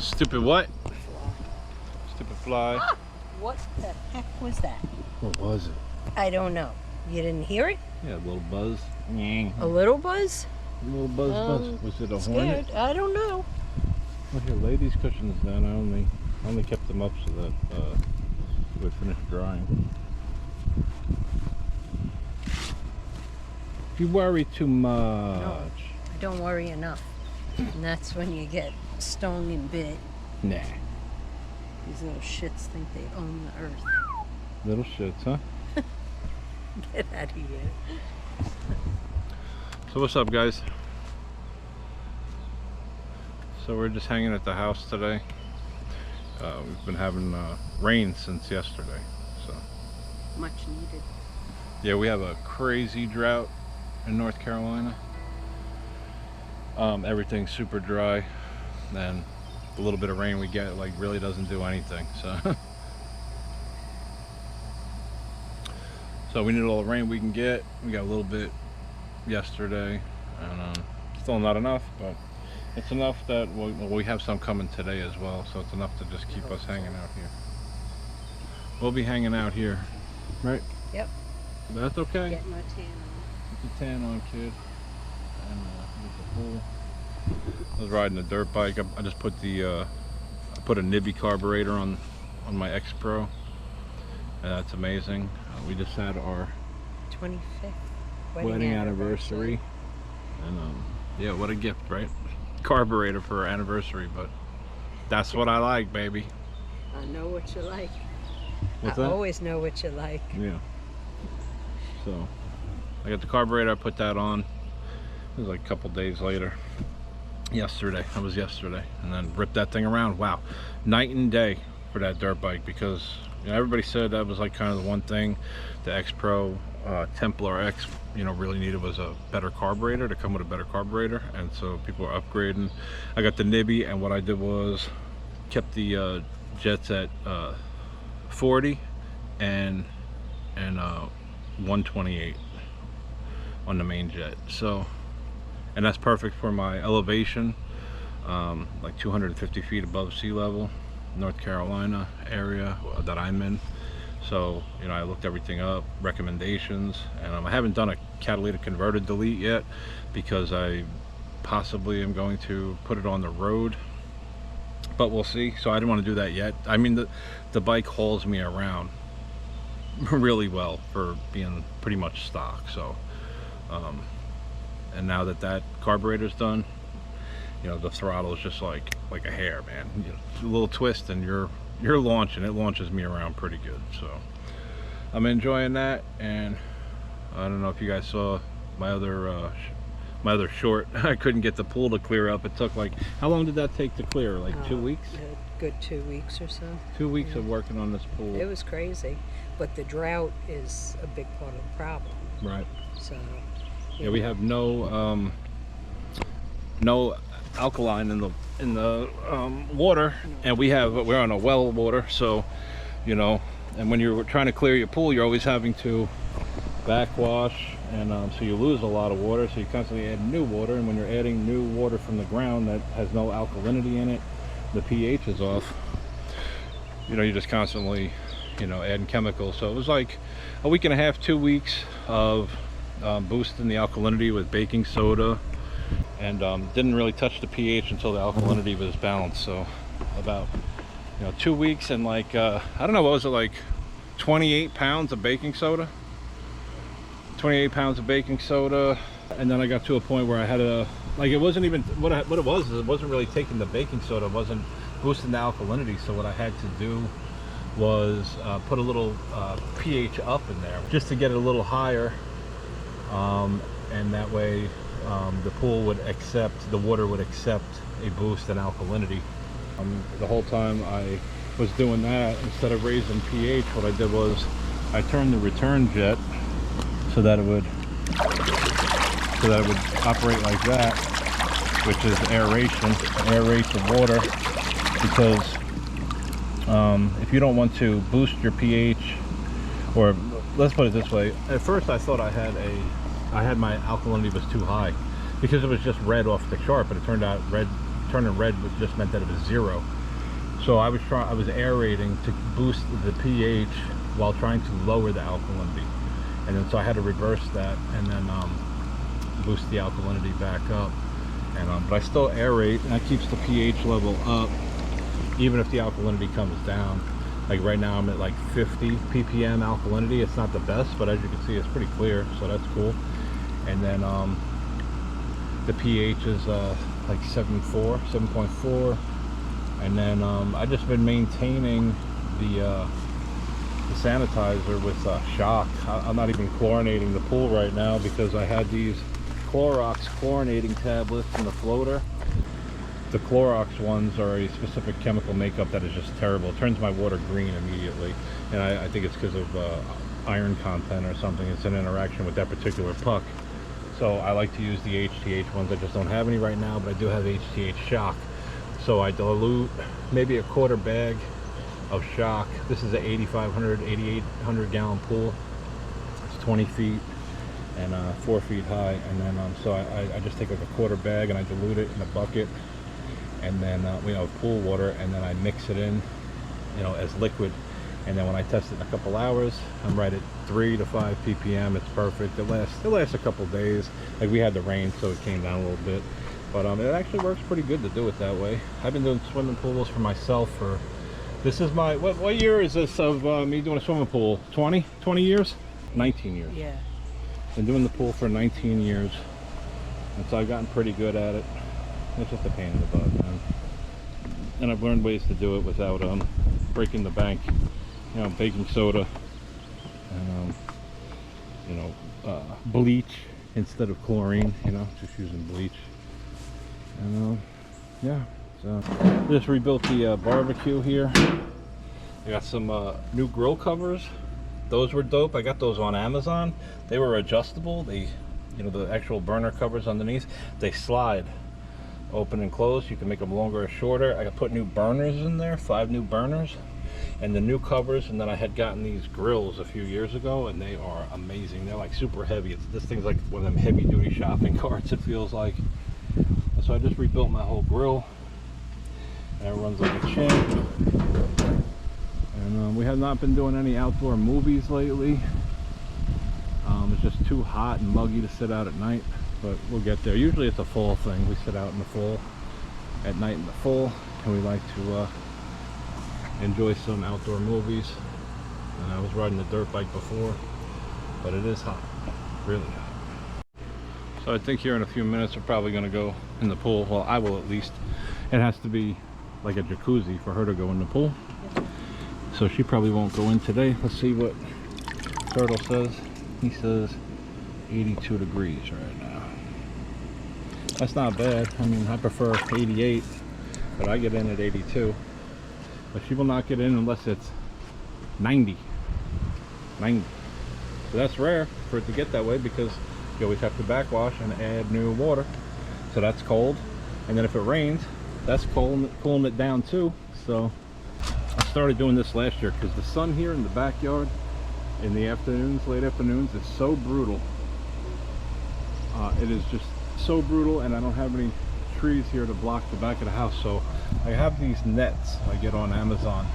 Stupid what? Stupid fly. Ah, what the heck was that? What was it? I don't know. You didn't hear it? Yeah, a little buzz. A little buzz? A little buzz. Was it a Scared. hornet? I don't know. Well, here, lay these cushions down. I only kept them up so that it would finish drying. You worry too much. No, I don't worry enough. And that's when you get stung and bit. Nah. These little shits think they own the earth. Little shits, huh? Get out of here. So what's up, guys? So we're just hanging at the house today. We've been having rain since yesterday, so Much needed. yeah, we have a crazy drought in North Carolina. Everything's super dry, and the little bit of rain we get like really doesn't do anything. So we need all the rain we can get. We got a little bit yesterday, and still not enough, but it's enough that we have some coming today as well. So it's enough to just keep us hanging out here. We'll be hanging out here, right? Yep. That's okay. Getting my tan on. Get the tan on, kid. And get the pool. I was riding a dirt bike. I just put I put a Nibby carburetor on my X Pro, and that's amazing. We just had our 25th wedding anniversary, and yeah, what a gift, right? Carburetor for our anniversary, but that's what I like, baby. I know what you like. What's I that? always know what you like. Yeah. So I got the carburetor. I put that on. It was like a couple days later. Yesterday, and then ripped that thing around. Wow, night and day for that dirt bike, because you know, everybody said that was like kind of the one thing the X Pro Templar X, you know, really needed was a better carburetor, to come with a better carburetor, and so people are upgrading. I got the Nibby, and what I did was kept the jets at 40 and 128 on the main jet. So, and that's perfect for my elevation, like 250 feet above sea level, North Carolina area that I'm in. So, you know, I looked everything up, recommendations, and I haven't done a catalytic converter delete yet, because I possibly am going to put it on the road, but we'll see. So I didn't want to do that yet. I mean, the bike hauls me around really well for being pretty much stock. So and now that carburetor's done, you know, the throttle is just like a hair, man. You know, a little twist and you're launching. It launches me around pretty good. So I'm enjoying that. And I don't know if you guys saw my other short. I couldn't get the pool to clear up. It took like, how long did that take to clear? Like 2 weeks? A good 2 weeks or so. 2 weeks of working on this pool. It was crazy, but the drought is a big part of the problem. Right. So yeah, we have no alkaline in the water, and we're on a well water. So, you know, and when you're trying to clear your pool, you're always having to backwash, and so you lose a lot of water. So you constantly add new water, and when you're adding new water from the ground that has no alkalinity in it, the pH is off. You know, you're just constantly, you know, adding chemicals. So it was like a week and a half, 2 weeks of boosting the alkalinity with baking soda, and didn't really touch the pH until the alkalinity was balanced. So about, you know, 2 weeks, and like I don't know, what was it, like 28 pounds of baking soda. 28 pounds of baking soda. And then I got to a point where I had to, like, it wasn't even what it was is it wasn't really taking the baking soda, it wasn't boosting the alkalinity. So what I had to do was put a little pH up in there just to get it a little higher, and that way the pool would accept, the water would accept a boost in alkalinity. The whole time I was doing that, instead of raising pH, what I did was I turned the return jet so that it would operate like that, which is aeration. Aerate the water, because if you don't want to boost your pH, or let's put it this way, at first I thought I had my alkalinity was too high, because it was just red off the chart, but it turned out red turning red just meant that it was 0. So I was aerating to boost the pH while trying to lower the alkalinity, and then so I had to reverse that and then boost the alkalinity back up. And but I still aerate, and that keeps the pH level up even if the alkalinity comes down. Like right now I'm at like 50 ppm alkalinity. It's not the best, but as you can see it's pretty clear, so that's cool. And then the pH is like 7.4, and then I just been maintaining the sanitizer with shock. I'm not even chlorinating the pool right now because I had these Clorox chlorinating tablets in the floater. The Clorox ones are a specific chemical makeup that is just terrible. It turns my water green immediately, and I think it's because of iron content or something. It's an interaction with that particular puck. So I like to use the HTH ones. I just don't have any right now, but I do have HTH shock. So I dilute maybe a quarter bag of shock. This is an 8,800 gallon pool. It's 20 feet and 4 feet high. And then so I just take like a quarter bag and I dilute it in a bucket, and then you know, pool water, and then I mix it in, you know, as liquid. And then when I test it in a couple hours, I'm right at 3 to 5 ppm. It's perfect. It lasts a couple days. Like we had the rain, so it came down a little bit, but it actually works pretty good to do it that way. I've been doing swimming pools for myself for, this is my, what year is this of me doing a swimming pool? 20 years? 19 years. Yeah. Been doing the pool for 19 years, and so I've gotten pretty good at it. It's just a pain in the butt, man. And I've learned ways to do it without breaking the bank. You know, baking soda and you know, bleach instead of chlorine. You know, just using bleach. And yeah, so just rebuilt the barbecue here. I got some new grill covers. Those were dope. I got those on Amazon. They were adjustable. They, you know, the actual burner covers underneath, they slide open and close. You can make them longer or shorter. I put new burners in there, 5 new burners, and the new covers. And then I had gotten these grills a few years ago, and they are amazing. They're like super heavy. This thing's like one of them heavy duty shopping carts, it feels like. So I just rebuilt my whole grill, and it runs like a champ. And we have not been doing any outdoor movies lately. It's just too hot and muggy to sit out at night, but we'll get there. Usually it's a fall thing. We sit out in the fall, at night in the fall, and we like to enjoy some outdoor movies. And I was riding the dirt bike before, but it is hot, really hot. So I think here in a few minutes we're probably going to go in the pool. Well, I will at least. It has to be like a jacuzzi for her to go in the pool, so she probably won't go in today. Let's see what Turtle says. He says 82 degrees right now. That's not bad. I mean, I prefer 88, but I get in at 82. But she will not get in unless it's 90. So that's rare for it to get that way, because you always have to backwash and add new water. So that's cold. And then if it rains, that's cooling it down too. So I started doing this last year because the sun here in the backyard in the afternoons, late afternoons, is so brutal. It is just so brutal, and I don't have any trees here to block the back of the house. So I have these nets I get on Amazon.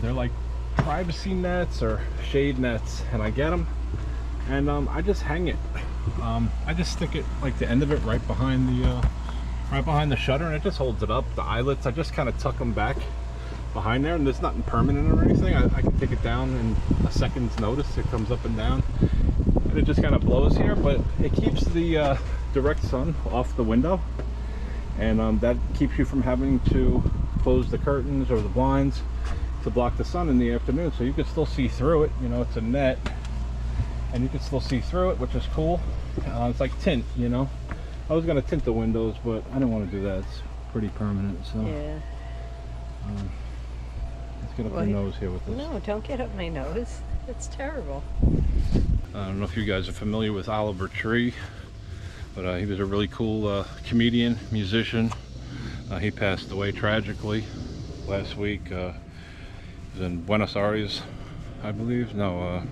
They're like privacy nets or shade nets, and I get them, and I just hang it. I just stick it like the end of it right behind the shutter, and it just holds it up. The eyelets, I just kind of tuck them back behind there, and there's nothing permanent or anything. I can take it down in a second's notice. It comes up and down, and it just kind of blows here, but it keeps the direct sun off the window, and that keeps you from having to close the curtains or the blinds to block the sun in the afternoon, so you can still see through it. You know, it's a net, and you can still see through it, which is cool. It's like tint, you know. I was going to tint the windows, but I didn't want to do that. It's pretty permanent, so Yeah. Let's get up your nose here with this. No, don't get up my nose. It's terrible. I don't know if you guys are familiar with Oliver Tree, but he was a really cool comedian, musician. He passed away tragically last week. He was in Buenos Aires, I believe. No,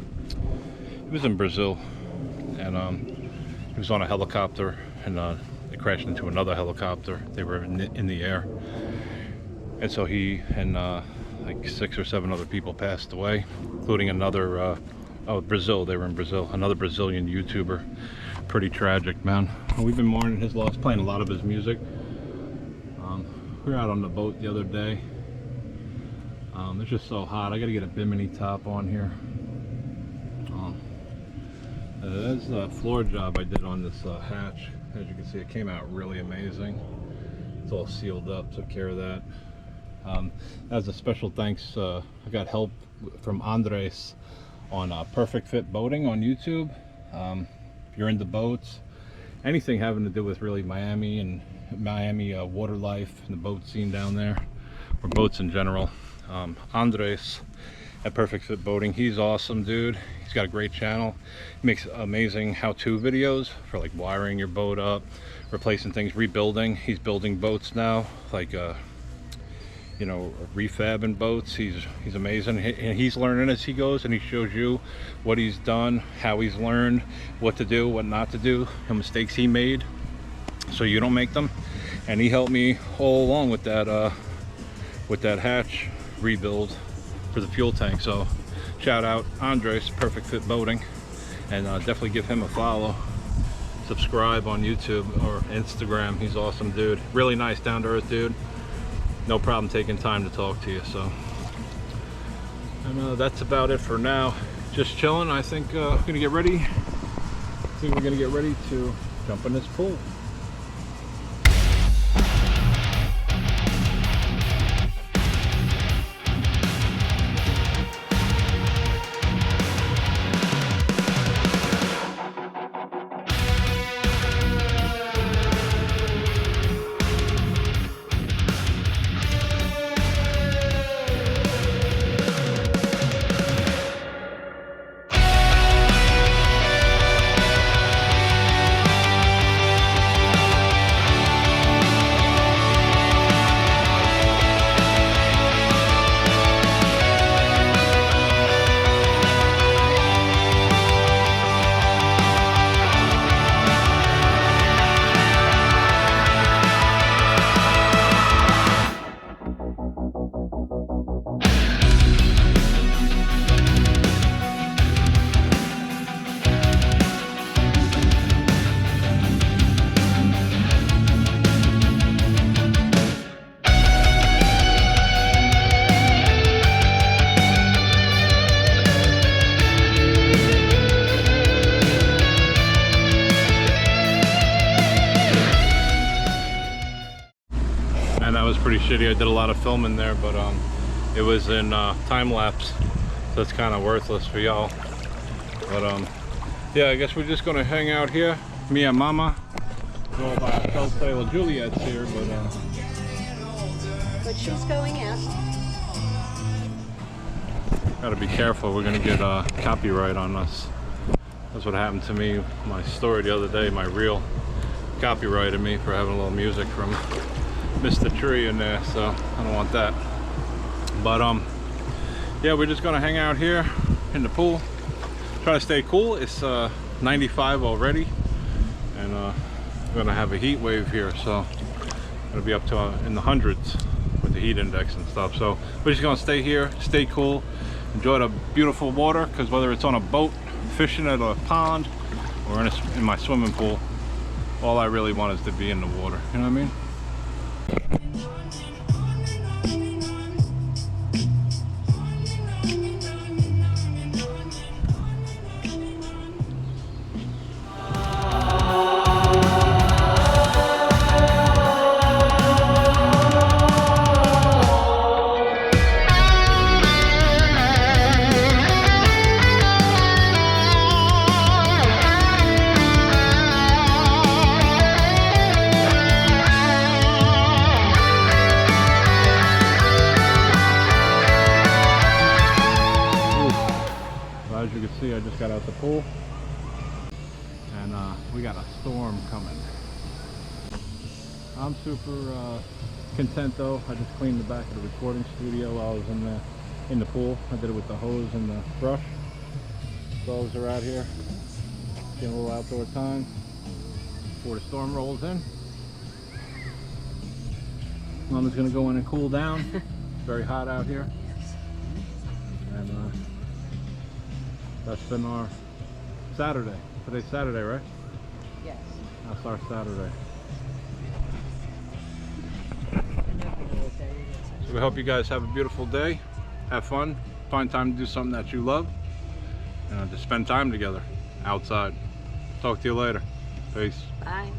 he was in Brazil, and he was on a helicopter, and crashed into another helicopter. They were in the air, and so he and like 6 or 7 other people passed away, including another Brazil. They were in Brazil. Another Brazilian YouTuber. Pretty tragic, man. We've been mourning his loss, playing a lot of his music. We were out on the boat the other day. It's just so hot. I gotta get a bimini top on here. That's a floor job I did on this hatch. As you can see, it came out really amazing. It's all sealed up, took care of that. As a special thanks, I got help from Andres on Perfect Fit Boating on YouTube. If you're into boats, anything having to do with really Miami and Miami water life and the boat scene down there, or boats in general, Andres at Perfect Fit Boating, he's awesome, dude. He's got a great channel. He makes amazing how-to videos for like wiring your boat up, replacing things, rebuilding. He's building boats now, like you know, refabbing boats. He's amazing, and he's learning as he goes, and he shows you what he's done, how he's learned, what to do, what not to do, the mistakes he made, so you don't make them. And he helped me all along with that hatch rebuild for the fuel tank. So shout out Andres, Perfect Fit Boating, and definitely give him a follow. Subscribe on YouTube or Instagram. He's awesome, dude. Really nice, down to earth dude. No problem taking time to talk to you. So, and that's about it for now. Just chilling. I think we're gonna get ready. I think we're gonna get ready to jump in this pool. And that was pretty shitty. I did a lot of filming there, but it was in time lapse, so it's kind of worthless for y'all. But yeah, I guess we're just gonna hang out here, me and Mama. Go by ourselves today. Well, Juliet's here, But she's going out. gotta be careful. We're gonna get copyright on us. That's what happened to me. My story the other day, my reel copyrighted me for having a little music from Mr. Tree in there, so I don't want that. But yeah, we're just gonna hang out here in the pool, try to stay cool. It's 95 already, and we're gonna have a heat wave here, so it'll be up to in the hundreds with the heat index and stuff. So we're just gonna stay here, stay cool, enjoy the beautiful water, because whether it's on a boat, fishing at a pond, or in my swimming pool, all I really want is to be in the water, you know what I mean? As you can see, I just got out the pool, and we got a storm coming. I'm super content though. I just cleaned the back of the recording studio while I was in the pool. I did it with the hose and the brush. Dogs are out here getting a little outdoor time before the storm rolls in. Mama's gonna go in and cool down. It's very hot out here. Yes. And that's been our Saturday. Today's Saturday, right? Yes. That's our Saturday. I never know what day it is. So we hope you guys have a beautiful day. Have fun. Find time to do something that you love. And to spend time together outside. Talk to you later. Peace. Bye.